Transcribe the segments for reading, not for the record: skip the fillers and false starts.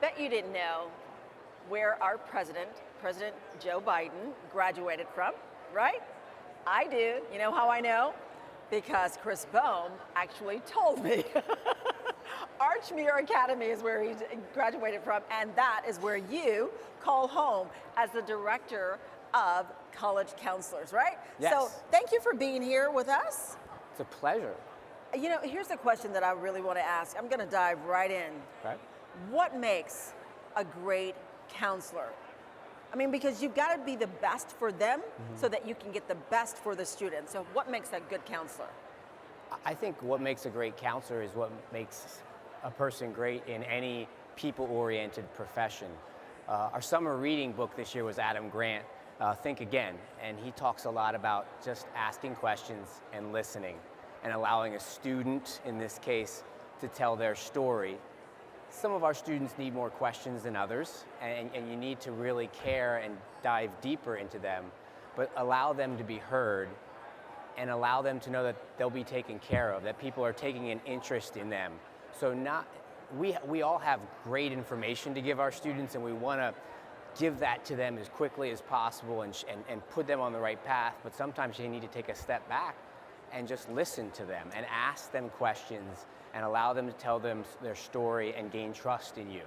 bet you didn't know where our President Joe Biden, graduated from, right? I do. You know how I know? Because Chris Boehm actually told me. Archmere Academy is where he graduated from, and that is where you call home as the director of college counselors, right? Yes. So thank you for being here with us. It's a pleasure. You know, here's the question that I really want to ask. I'm going to dive right in. Okay. What makes a great counselor? I mean, because you've got to be the best for them so that you can get the best for the students. So what makes a good counselor? I think what makes a great counselor is what makes a person great in any people-oriented profession. Our summer reading book this year was Adam Grant, Think Again, and he talks a lot about just asking questions and listening and allowing a student, in this case, to tell their story. Some of our students need more questions than others, and you need to really care and dive deeper into them, but allow them to be heard and allow them to know that they'll be taken care of, that people are taking an interest in them. So we all have great information to give our students, and we want to give that to them as quickly as possible and put them on the right path, but sometimes you need to take a step back and just listen to them and ask them questions and allow them to tell them their story and gain trust in you.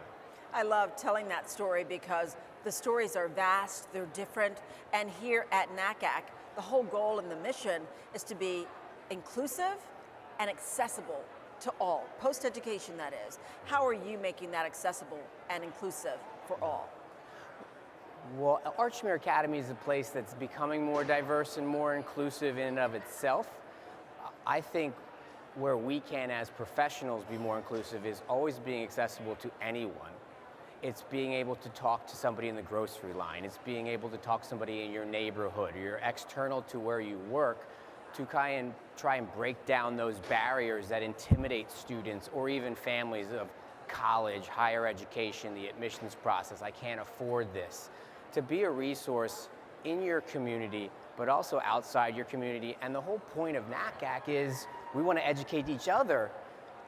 I love telling that story because the stories are vast, they're different, and here at NACAC, the whole goal and the mission is to be inclusive and accessible to all, post-education that is. How are you making that accessible and inclusive for all? Well, Archmere Academy is a place that's becoming more diverse and more inclusive in and of itself. I think where we can, as professionals, be more inclusive is always being accessible to anyone. It's being able to talk to somebody in the grocery line. It's being able to talk to somebody in your neighborhood or you're external to where you work to try and break down those barriers that intimidate students or even families of college, higher education, the admissions process. I can't afford this. To be a resource in your community, but also outside your community. And the whole point of NACAC is we want to educate each other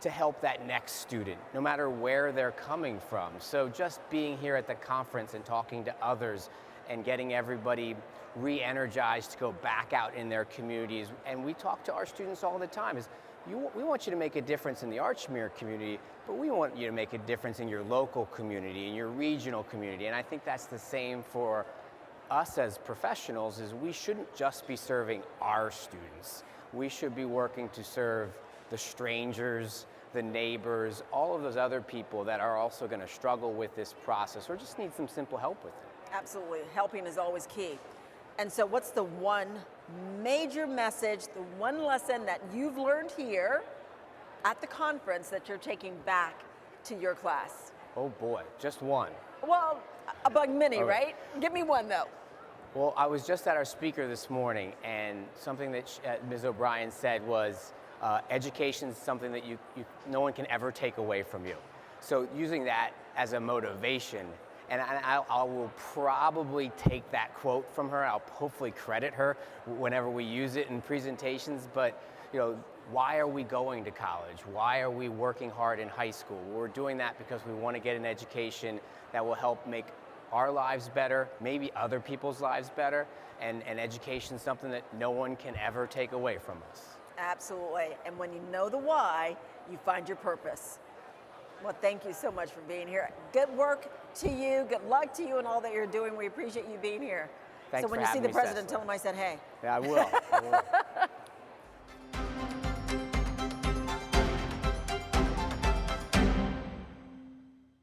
to help that next student, no matter where they're coming from. So just being here at the conference and talking to others and getting everybody re-energized to go back out in their communities. And we talk to our students all the time is, we want you to make a difference in the Archmere community, but we want you to make a difference in your local community, in your regional community. And I think that's the same for us as professionals, is we shouldn't just be serving our students. We should be working to serve the strangers, the neighbors, all of those other people that are also going to struggle with this process or just need some simple help with it. Absolutely, helping is always key. And so what's the one major message, the one lesson that you've learned here at the conference that you're taking back to your class? Oh boy, just one. Well, among many, right? Give me one though. Well, I was just at our speaker this morning, and something that Ms. O'Brien said was, education is something that no one can ever take away from you. So using that as a motivation, and I will probably take that quote from her. I'll hopefully credit her whenever we use it in presentations. But why are we going to college? Why are we working hard in high school? We're doing that because we want to get an education that will help make our lives better, maybe other people's lives better, and education is something that no one can ever take away from us. Absolutely, and when you know the why, you find your purpose. Well, thank you so much for being here. Good work to you, good luck to you and all that you're doing. We appreciate you being here. Thanks so when for you see having the me, president, Cecily. tell him I said hey. Yeah, I will.